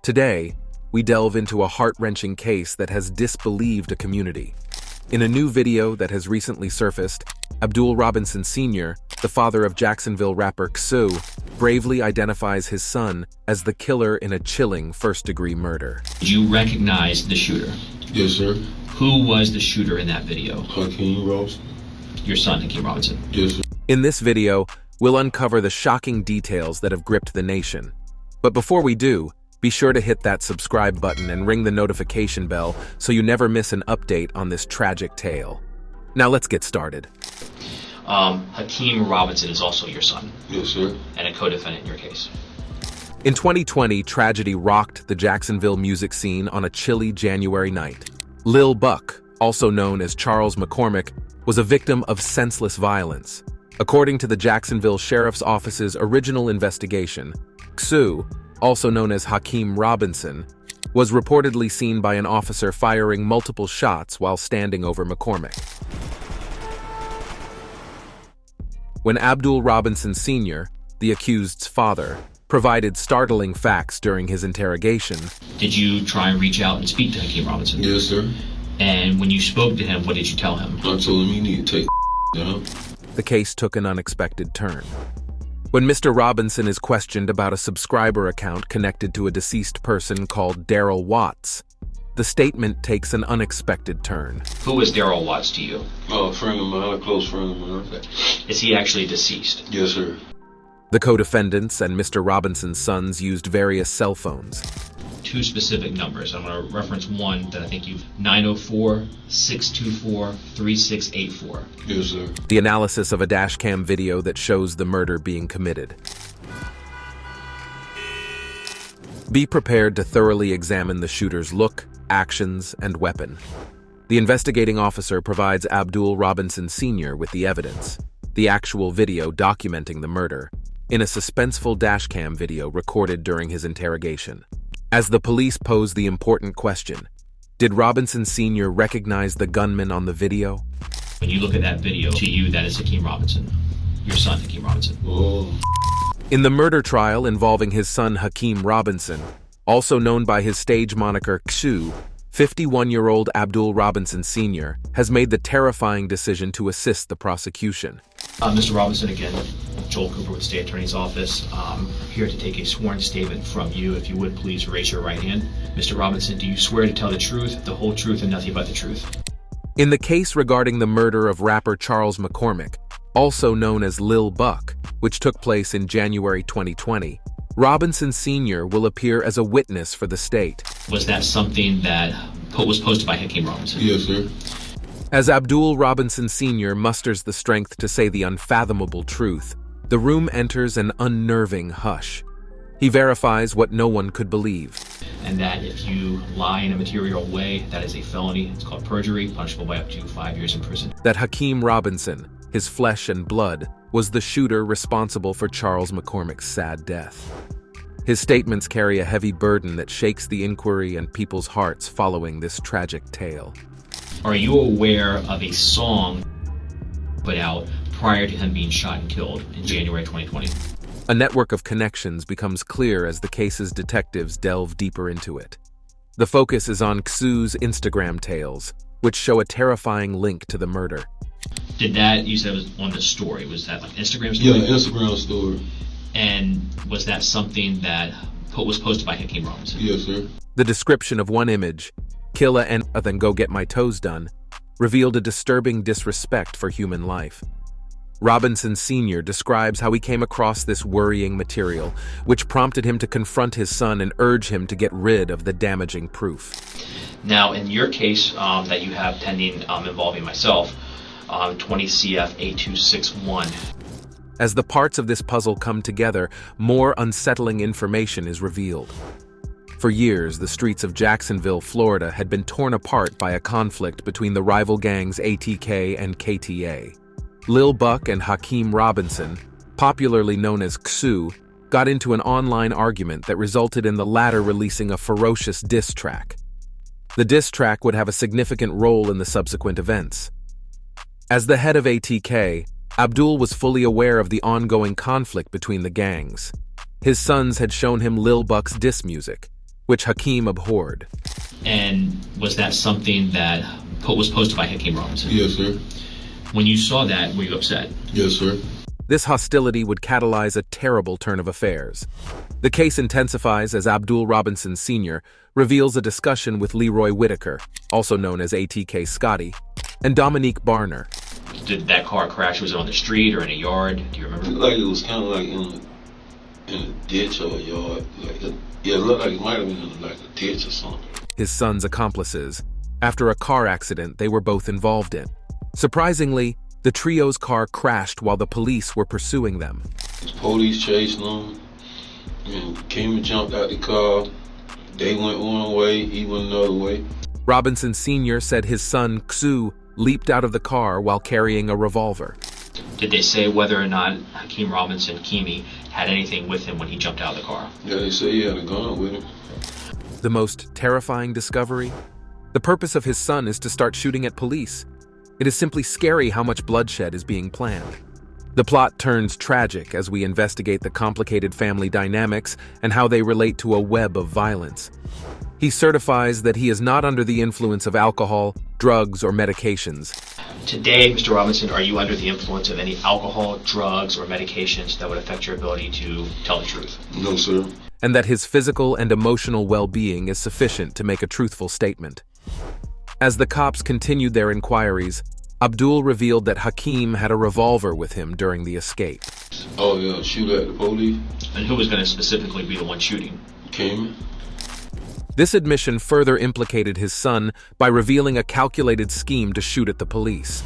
Today, we delve into a heart-wrenching case that has disbelieved a community. In a new video that has recently surfaced, Abdul Robinson Sr., the father of Jacksonville rapper Xu, bravely identifies his son as the killer in a chilling first-degree murder. Did you recognize the shooter? Yes, sir. Who was the shooter in that video? Hakeem Robinson. Your son, Hakeem Robinson. Yes, sir. In this video, we'll uncover the shocking details that have gripped the nation. But before we do, be sure to hit that subscribe button and ring the notification bell so you never miss an update on this tragic tale. Now let's get started. Hakeem Robinson is also your son. Yes, sir. And a co-defendant in your case. In 2020, tragedy rocked the Jacksonville music scene on a chilly January night. Lil Buck, also known as Charles McCormick, was a victim of senseless violence. According to the Jacksonville Sheriff's Office's original investigation, Xu, also known as Hakeem Robinson, was reportedly seen by an officer firing multiple shots while standing over McCormick. When Abdul Robinson Sr., the accused's father, provided startling facts during his interrogation. Did you try and reach out and speak to Hakeem Robinson? Yes, sir. And when you spoke to him, what did you tell him? I told him he need to take down. The case took an unexpected turn. When Mr. Robinson is questioned about a subscriber account connected to a deceased person called Daryl Watts, the statement takes an unexpected turn. Who is Daryl Watts to you? A friend of mine, a close friend of mine. Is he actually deceased? Yes, sir. The co-defendants and Mr. Robinson's sons used various cell phones. Two specific numbers. I'm going to reference one that I think you've 904-624-3684. Yes, sir. The analysis of a dashcam video that shows the murder being committed. Be prepared to thoroughly examine the shooter's look, actions, and weapon. The investigating officer provides Abdul Robinson Sr. with the evidence, the actual video documenting the murder, in a suspenseful dashcam video recorded during his interrogation. As the police pose the important question, did Robinson Sr. recognize the gunman on the video? When you look at that video, to you, that is Hakeem Robinson. Your son, Hakeem Robinson. Oh. In the murder trial involving his son Hakeem Robinson, also known by his stage moniker Xu, 51-year-old Abdul Robinson Sr. has made the terrifying decision to assist the prosecution. Mr. Robinson, again, Joel Cooper with the State Attorney's Office. Here to take a sworn statement from you. If you would, please raise your right hand. Mr. Robinson, do you swear to tell the truth, the whole truth, and nothing but the truth? In the case regarding the murder of rapper Charles McCormick, also known as Lil Buck, which took place in January 2020, Robinson Sr. will appear as a witness for the state. Was that something that was posted by Hakeem Robinson? Yes, sir. As Abdul Robinson Sr. musters the strength to say the unfathomable truth, the room enters an unnerving hush. He verifies what no one could believe. And that if you lie in a material way, that is a felony. It's called perjury, punishable by up to 5 years in prison. That Hakeem Robinson, his flesh and blood, was the shooter responsible for Charles McCormick's sad death. His statements carry a heavy burden that shakes the inquiry and people's hearts following this tragic tale. Are you aware of a song put out prior to him being shot and killed in January 2020? A network of connections becomes clear as the case's detectives delve deeper into it. The focus is on Xu's Instagram tales, which show a terrifying link to the murder. Did that, you said it was on the story, was that like Instagram story? Yeah, Instagram story. And was that something that was posted by Hakeem Robinson? Yes, sir. The description of one image, "Kill a and then go get my toes done," revealed a disturbing disrespect for human life. Robinson Sr. describes how he came across this worrying material, which prompted him to confront his son and urge him to get rid of the damaging proof. Now, in your case that you have pending involving myself, 20 CF 8261. As the parts of this puzzle come together, more unsettling information is revealed. For years, the streets of Jacksonville, Florida had been torn apart by a conflict between the rival gangs ATK and KTA. Lil Buck and Hakeem Robinson, popularly known as Xu, got into an online argument that resulted in the latter releasing a ferocious diss track. The diss track would have a significant role in the subsequent events. As the head of ATK, Abdul was fully aware of the ongoing conflict between the gangs. His sons had shown him Lil Buck's diss music, which Hakeem abhorred. And was that something that was posted by Hakeem Robinson? Yes, sir. When you saw that, were you upset? Yes, sir. This hostility would catalyze a terrible turn of affairs. The case intensifies as Abdul Robinson Sr. reveals a discussion with Leroy Whitaker, also known as ATK Scotty, and Dominique Barner. Did that car crash? Was it on the street or in a yard? Do you remember? It looked like it was kind of like in a ditch or a yard. It looked like it might have been in like a ditch or something. His son's accomplices, after a car accident they were both involved in. Surprisingly, the trio's car crashed while the police were pursuing them. The police chased them and came and jumped out the car. They went one way, he went another way. Robinson Sr. said his son, Xu, leaped out of the car while carrying a revolver. Did they say whether or not Hakeem Robinson, Kimi, had anything with him when he jumped out of the car? Yeah, they say he had a gun with him. The most terrifying discovery? The purpose of his son is to start shooting at police. It is simply scary how much bloodshed is being planned. The plot turns tragic as we investigate the complicated family dynamics and how they relate to a web of violence. He certifies that he is not under the influence of alcohol, drugs, or medications. Today, Mr. Robinson, are you under the influence of any alcohol, drugs, or medications that would affect your ability to tell the truth? No, sir. And that his physical and emotional well-being is sufficient to make a truthful statement. As the cops continued their inquiries, Abdul revealed that Hakeem had a revolver with him during the escape. Oh, yeah, shoot at the police. And who was going to specifically be the one shooting? Came. This admission further implicated his son by revealing a calculated scheme to shoot at the police.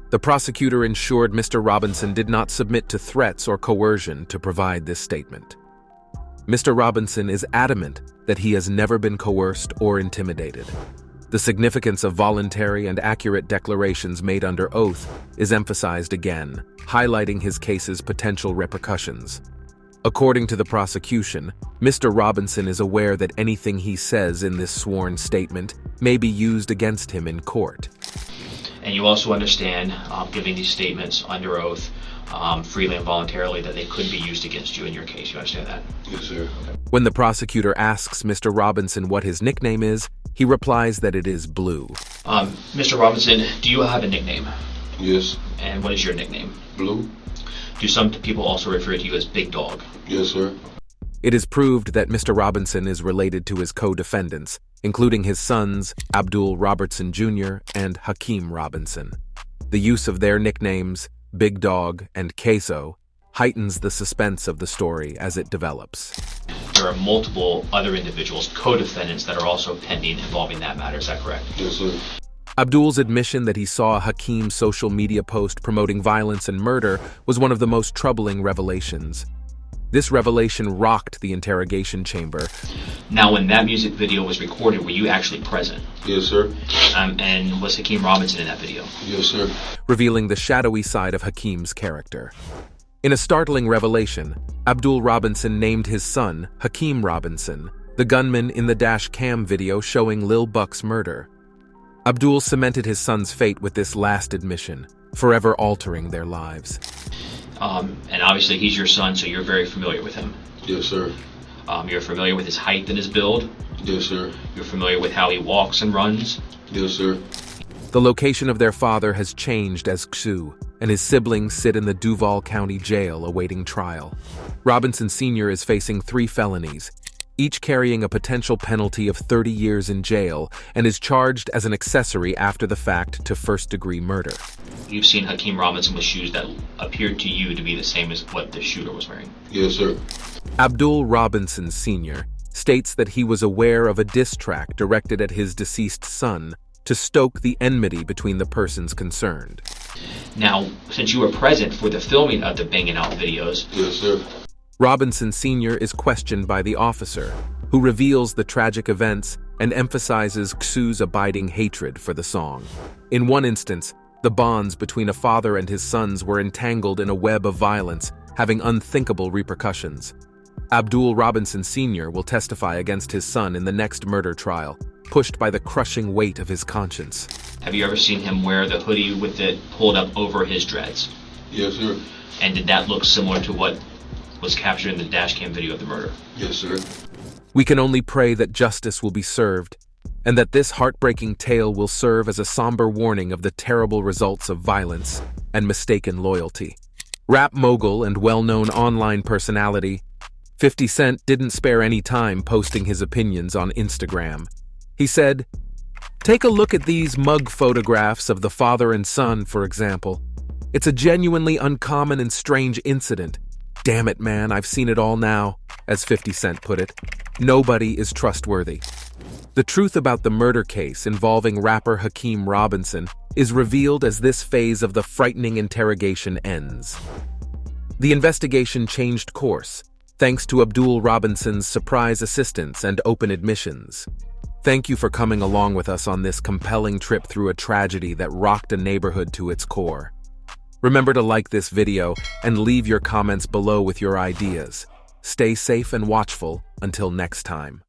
The prosecutor ensured Mr. Robinson did not submit to threats or coercion to provide this statement. Mr. Robinson is adamant that he has never been coerced or intimidated. The significance of voluntary and accurate declarations made under oath is emphasized again, highlighting his case's potential repercussions. According to the prosecution, Mr. Robinson is aware that anything he says in this sworn statement may be used against him in court. And you also understand, giving these statements under oath, freely and voluntarily, that they could be used against you in your case. You understand that? Yes, sir. When the prosecutor asks Mr. Robinson what his nickname is, he replies that it is Blue. Mr. Robinson, do you have a nickname? Yes. And what is your nickname? Blue. Do some people also refer to you as Big Dog? Yes, sir. It is proved that Mr. Robinson is related to his co-defendants, including his sons, Abdul Robertson Jr. and Hakeem Robinson. The use of their nicknames, Big Dog and Queso, heightens the suspense of the story as it develops. There are multiple other individuals, co-defendants, that are also pending involving that matter. Is that correct? Yes, sir. Abdul's admission that he saw Hakeem's social media post promoting violence and murder was one of the most troubling revelations. This revelation rocked the interrogation chamber. Now, when that music video was recorded, were you actually present? Yes, sir. And was Hakeem Robinson in that video? Yes, sir. Revealing the shadowy side of Hakeem's character. In a startling revelation, Abdul Robinson named his son Hakeem Robinson, the gunman in the dash cam video showing Lil Buck's murder. Abdul cemented his son's fate with this last admission, forever altering their lives. And obviously he's your son, so you're very familiar with him. Yes, sir. You're familiar with his height and his build. Yes, sir. You're familiar with how he walks and runs. Yes, sir. The location of their father has changed as Xu, and his siblings sit in the Duval County Jail awaiting trial. Robinson Sr. is facing 3 felonies, each carrying a potential penalty of 30 years in jail, and is charged as an accessory after the fact to first-degree murder. You've seen Hakeem Robinson with shoes that appeared to you to be the same as what the shooter was wearing. Yes, sir. Abdul Robinson Sr. states that he was aware of a diss track directed at his deceased son to stoke the enmity between the persons concerned. Now, since you were present for the filming of the Bangin' Out videos, Yes, sir. Robinson Sr. is questioned by the officer, who reveals the tragic events and emphasizes Xu's abiding hatred for the song. In one instance, the bonds between a father and his sons were entangled in a web of violence, having unthinkable repercussions. Abdul Robinson Sr. will testify against his son in the next murder trial, pushed by the crushing weight of his conscience. have you ever seen him wear the hoodie with it pulled up over his dreads? Yes, sir. And did that look similar to what was captured in the dash cam video of the murder? Yes, sir. We can only pray that justice will be served, and that this heartbreaking tale will serve as a somber warning of the terrible results of violence and mistaken loyalty. Rap mogul and well-known online personality, 50 Cent didn't spare any time posting his opinions on Instagram. He said, "Take a look at these mug photographs of the father and son, for example. It's a genuinely uncommon and strange incident. Damn it, man, I've seen it all now," as 50 Cent put it. Nobody is trustworthy. The truth about the murder case involving rapper Hakeem Robinson is revealed as this phase of the frightening interrogation ends. The investigation changed course, thanks to Abdul Robinson's surprise assistance and open admissions. Thank you for coming along with us on this compelling trip through a tragedy that rocked a neighborhood to its core. Remember to like this video and leave your comments below with your ideas. Stay safe and watchful until next time.